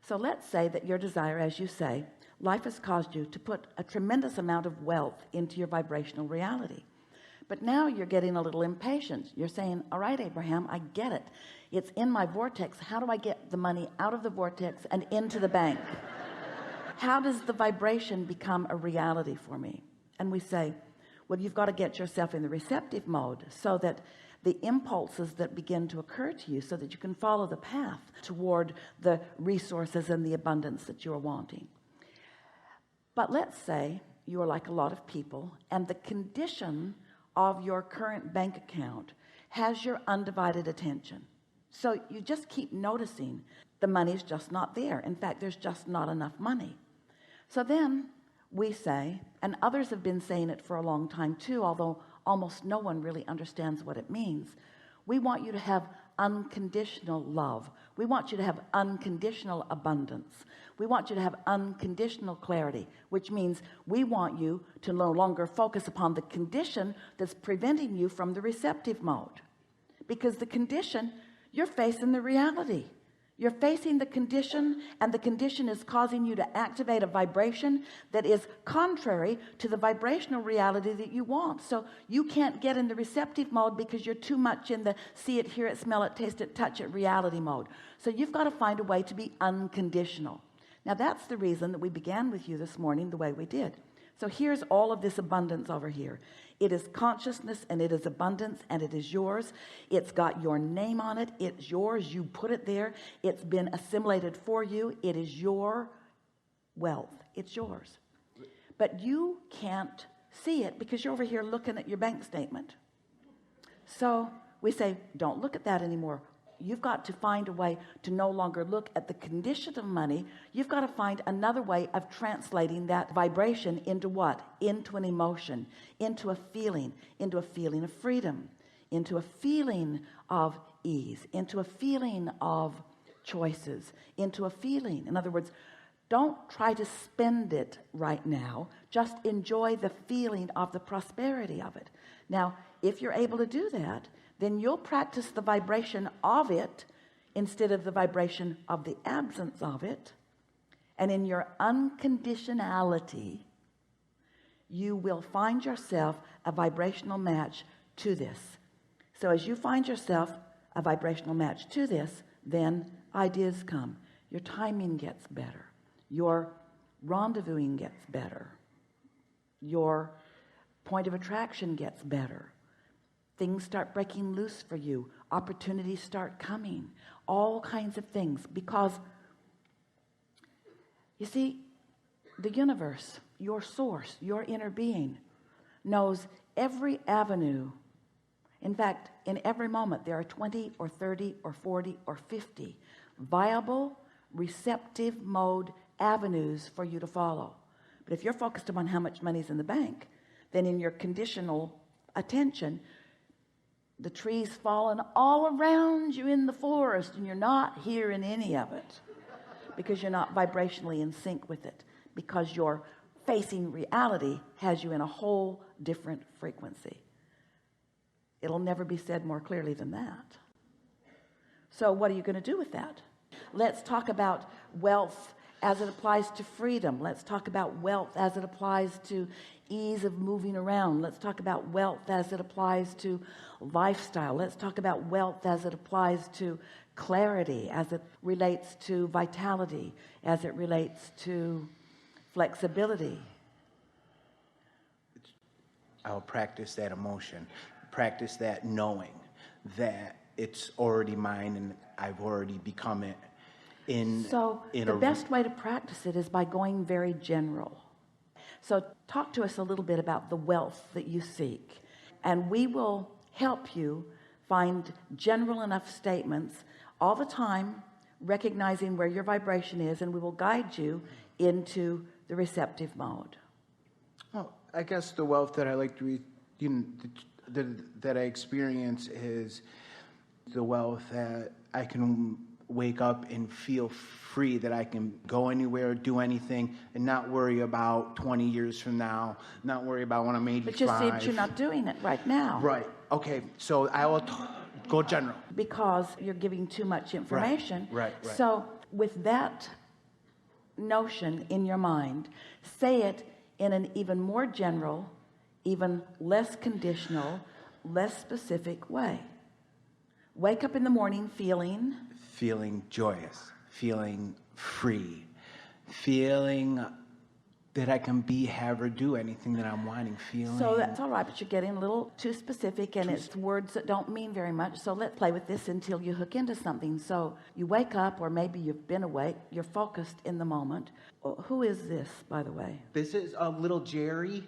So let's say that your desire, as you say, life has caused you to put a tremendous amount of wealth into your vibrational reality. But now you're getting a little impatient. You're saying, all right, Abraham, I get it. It's in my vortex. How do I get the money out of the vortex and into the bank? How does the vibration become a reality for me? And we say, well, you've got to get yourself in the receptive mode so that the impulses that begin to occur to you, so that you can follow the path toward the resources and the abundance that you're wanting. But let's say you are like a lot of people, and the condition of your current bank account has your undivided attention. So you just keep noticing the money's just not there. In fact, there's just not enough money. So then we say, and others have been saying it for a long time too, although almost no one really understands what it means. We want you to have unconditional love. We want you to have unconditional abundance. We want you to have unconditional clarity, which means we want you to no longer focus upon the condition that's preventing you from the receptive mode. Because the condition, you're facing the reality. You're facing the condition, and the condition is causing you to activate a vibration that is contrary to the vibrational reality that you want. So you can't get in the receptive mode because you're too much in the see it, hear it, smell it, taste it, touch it reality mode. So you've got to find a way to be unconditional. Now that's the reason that we began with you this morning the way we did. So here's all of this abundance over here. It is consciousness, and it is abundance, and it is yours. It's got your name on it. It's yours. You put it there. It's been assimilated for you. It is your wealth. It's yours. But you can't see it because you're over here looking at your bank statement. So we say, don't look at that anymore. You've got to find a way to no longer look at the condition of money. You've got to find another way of translating that vibration into what? Into an emotion, into a feeling of freedom, into a feeling of ease, into a feeling of choices, into a feeling. In other words, don't try to spend it right now. Just enjoy the feeling of the prosperity of it. Now, if you're able to do that, then you'll practice the vibration of it instead of the vibration of the absence of it. And in your unconditionality, you will find yourself a vibrational match to this. So as you find yourself a vibrational match to this, then ideas come. Your timing gets better. Your rendezvousing gets better. Your point of attraction gets better. Things start breaking loose for you. Opportunities start coming. All kinds of things. Because, you see, the universe, your source, your inner being, knows every avenue. In fact, in every moment, there are 20 or 30 or 40 or 50 viable, receptive mode avenues for you to follow. But if you're focused upon how much money's in the bank, then in your conditional attention, the trees falling all around you in the forest, and you're not hearing any of it because you're not vibrationally in sync with it, because your facing reality has you in a whole different frequency. It'll never be said more clearly than that. So what are you going to do with that? Let's talk about wealth as it applies to freedom. Let's talk about wealth as it applies to ease of moving around. Let's talk about wealth as it applies to lifestyle. Let's talk about wealth as it applies to clarity, as it relates to vitality, as it relates to flexibility. I'll practice that emotion, practice that knowing that it's already mine and I've already become it. So the best way to practice it is by going very general. So talk to us a little bit about the wealth that you seek, and we will help you find general enough statements all the time, recognizing where your vibration is, and we will guide you into the receptive mode. Well, I guess the wealth that I like to that I experience is the wealth that I can wake up and feel free, that I can go anywhere, do anything, and not worry about 20 years from now, not worry about when I'm 85. But you see, but you're not doing it right now. Right. Okay. So I will go general. Because you're giving too much information. Right. So with that notion in your mind, say it in an even more general, even less conditional, less specific way. Wake up in the morning feeling joyous, feeling free, feeling that I can be, have, or do anything that I'm wanting, feeling. So that's all right, but you're getting a little too specific, and it's words that don't mean very much. So let's play with this until you hook into something. So you wake up, or maybe you've been awake, you're focused in the moment. Who is this, by the way? This is a little Jerry.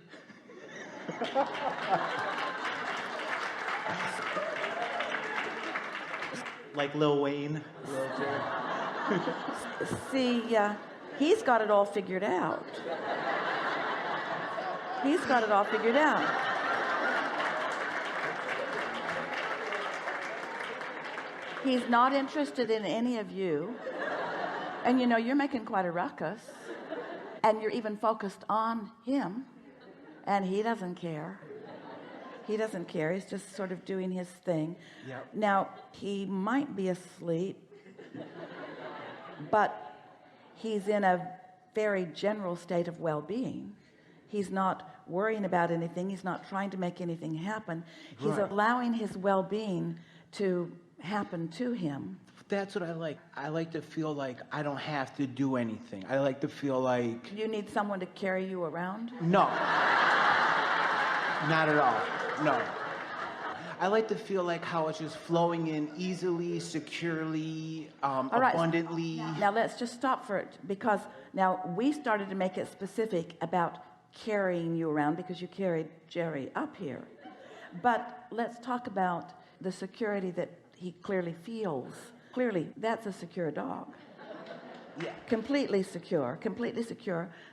Like Lil Wayne. Lil Jerry. See, he's got it all figured out. He's got it all figured out. He's not interested in any of you. And you know, you're making quite a ruckus. And you're even focused on him. And he doesn't care. He doesn't care. He's just sort of doing his thing. Yep. Now, he might be asleep, but he's in a very general state of well-being. He's not worrying about anything. He's not trying to make anything happen. He's Right. allowing his well-being to happen to him. That's what I like. I like to feel like I don't have to do anything. I like to feel like... You need someone to carry you around? No. Not at all. No. I like to feel like how it's just flowing in easily, securely, All right. abundantly. Now let's just stop for it, because now we started to make it specific about carrying you around because you carried Jerry up here. But let's talk about the security that he clearly feels. Clearly, that's a secure dog. Yeah. Completely secure,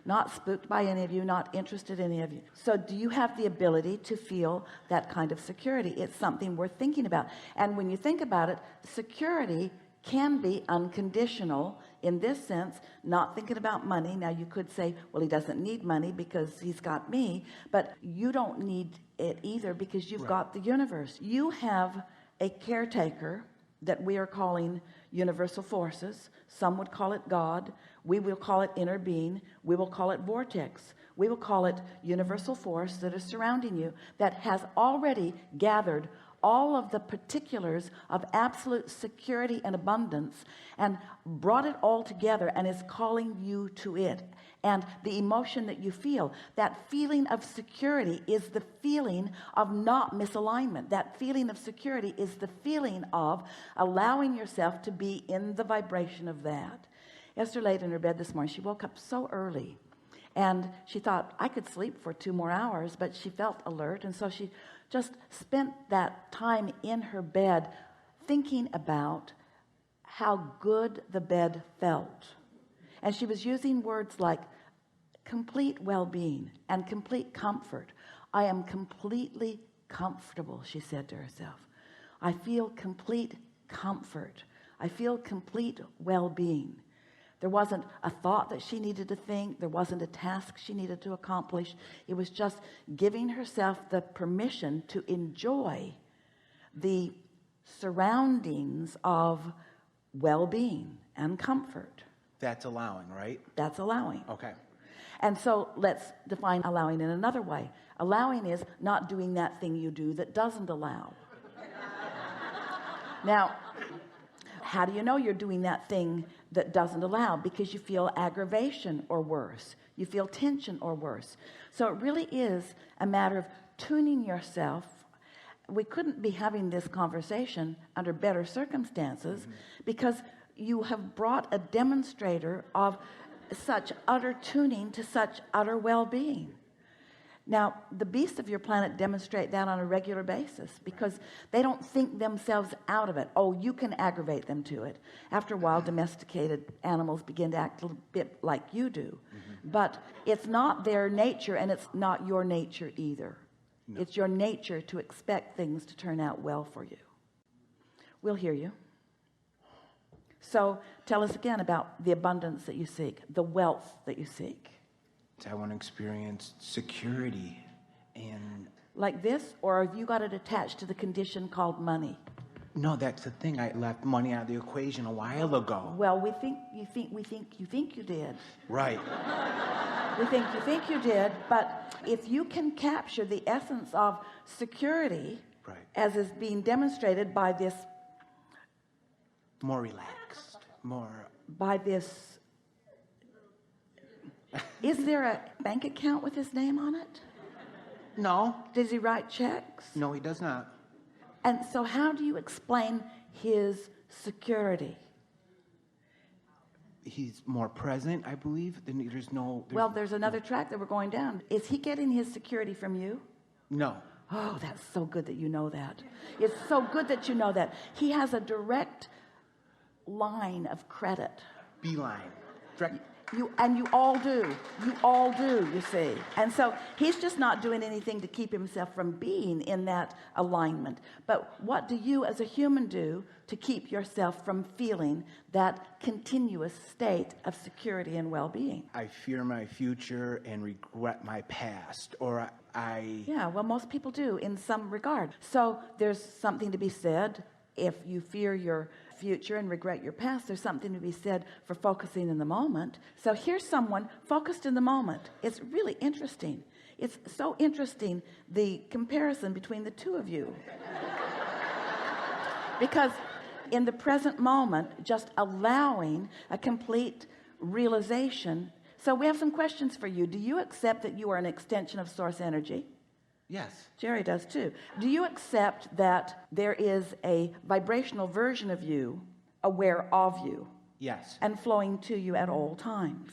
not spooked by any of you, not interested in any of you. So do you have the ability to feel that kind of security? It's something worth thinking about. And when you think about it, security can be unconditional in this sense, not thinking about money. Now you could say, well, he doesn't need money because he's got me, but you don't need it either because you've got the universe. You have a caretaker that we are calling universal forces. Some would call it God. We will call it inner being. We will call it vortex. We will call it universal force that is surrounding you, that has already gathered all of the particulars of absolute security and abundance and brought it all together and is calling you to it. And the emotion that you feel, that feeling of security, is the feeling of not misalignment. That feeling of security is the feeling of allowing yourself to be in the vibration of that. Esther laid in her bed this morning. She woke up so early and she thought, I could sleep for 2 more hours, but she felt alert. And so she just spent that time in her bed thinking about how good the bed felt. And she was using words like complete well-being and complete comfort. I am completely comfortable, she said to herself. I feel complete comfort. I feel complete well-being. There wasn't a thought that she needed to think. There wasn't a task she needed to accomplish. It was just giving herself the permission to enjoy the surroundings of well-being and comfort. That's allowing, right? That's allowing. Okay. And so let's define allowing in another way. Allowing is not doing that thing you do that doesn't allow. Now, how do you know you're doing that thing that doesn't allow? Because you feel aggravation or worse. You feel tension or worse. So it really is a matter of tuning yourself. We couldn't be having this conversation under better circumstances because you have brought a demonstrator of such utter tuning to such utter well-being. Now, the beasts of your planet demonstrate that on a regular basis because they don't think themselves out of it. Oh, you can aggravate them to it. After a while, domesticated animals begin to act a little bit like you do. But it's not their nature, and it's not your nature either. No. It's your nature to expect things to turn out well for you. We'll hear you. So tell us again about the abundance that you seek, the wealth that you seek. I want to experience security and... Like this, or have you got it attached to the condition called money? No, that's the thing. I left money out of the equation a while ago. Well, we think you did. Right. We think you did, but if you can capture the essence of security, Right. as is being demonstrated by this, More relaxed. More. Is there a bank account with his name on it? No. Does he write checks? No, he does not. And so how do you explain his security? He's more present, I believe. Well, there's another track that we're going down. Is he getting his security from you? No. Oh, that's so good that you know that. It's so good that you know that. He has a direct line of credit. Beeline. Direct. You all do, you see. And so he's just not doing anything to keep himself from being in that alignment. But what do you as a human do to keep yourself from feeling that continuous state of security and well-being? I fear my future and regret my past, or Yeah, well, most people do in some regard. So there's something to be said. If you fear your future and regret your past, there's something to be said for focusing in the moment. So here's someone focused in the moment. It's really interesting. It's so interesting, the comparison between the two of you. Because in the present moment, just allowing a complete realization. So we have some questions for you. Do you accept that you are an extension of source energy? yes. Jerry does too. Do you accept that there is a vibrational version of you aware of you Yes. and flowing to you at all times?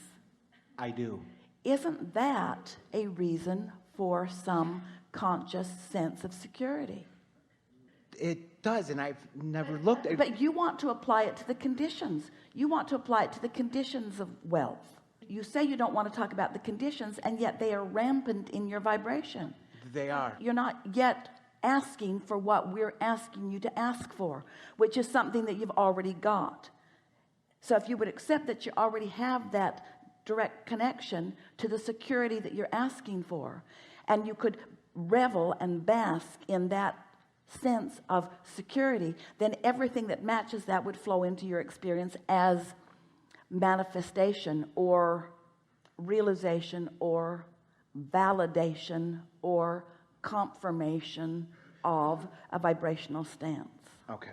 I do. Isn't that a reason for some conscious sense of security? It does, and I've never looked at it. But you want to apply it to the conditions. You want to apply it to the conditions of wealth. You say you don't want to talk about the conditions, and yet they are rampant in your vibration. They are. You're not yet asking for what we're asking you to ask for, which is something that you've already got. So if you would accept that you already have that direct connection to the security that you're asking for, and you could revel and bask in that sense of security, then everything that matches that would flow into your experience as manifestation or realization or validation or confirmation of a vibrational stance. Okay.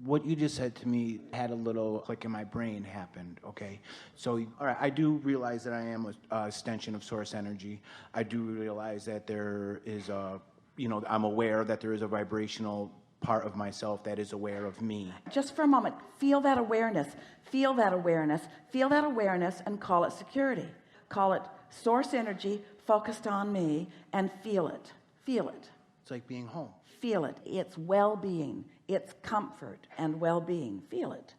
What you just said to me had a little click in my brain happened, okay? So, all right, I do realize that I am a extension of source energy. I do realize that there is I'm aware that there is a vibrational part of myself that is aware of me. Just for a moment, feel that awareness, feel that awareness, feel that awareness, and call it security. Call it source energy focused on me, and feel it. Feel it. It's like being home. Feel it. It's well-being. It's comfort and well-being. Feel it.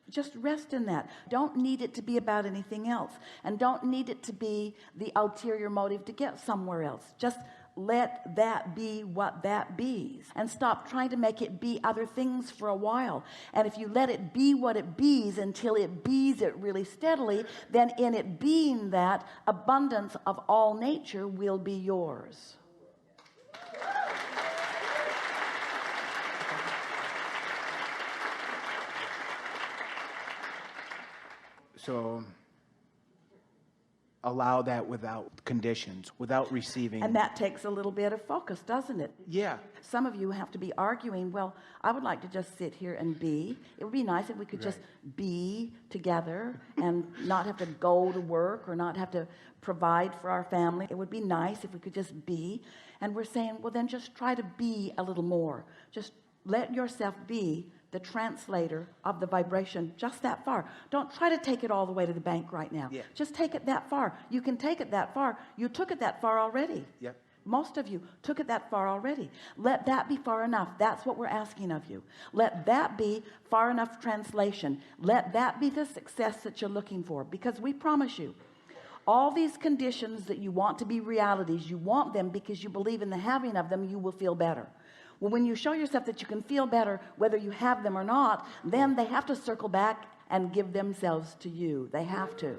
Just rest in that. Don't need it to be about anything else, and don't need it to be the ulterior motive to get somewhere else. Just let that be what that bees, and stop trying to make it be other things for a while. And if you let it be what it bees until it bees it really steadily, then in it being that, abundance of all nature will be yours. So allow that without conditions, without receiving. And that takes a little bit of focus, doesn't it? Yeah. Some of you have to be arguing, well, I would like to just sit here and be. It would be nice if we could just be together and not have to go to work or not have to provide for our family. It would be nice if we could just be. And we're saying, well, then just try to be a little more. Just let yourself be the translator of the vibration just that far. Don't try to take it all the way to the bank right now. Yeah. Just take it that far. You can take it that far. You took it that far already. Yep. Most of you took it that far already. Let that be far enough. That's what we're asking of you. Let that be far enough translation. Let that be the success that you're looking for, because we promise you all these conditions that you want to be realities, you want them because you believe in the having of them. You will feel better. Well, when you show yourself that you can feel better whether you have them or not, then they have to circle back and give themselves to you. They have to.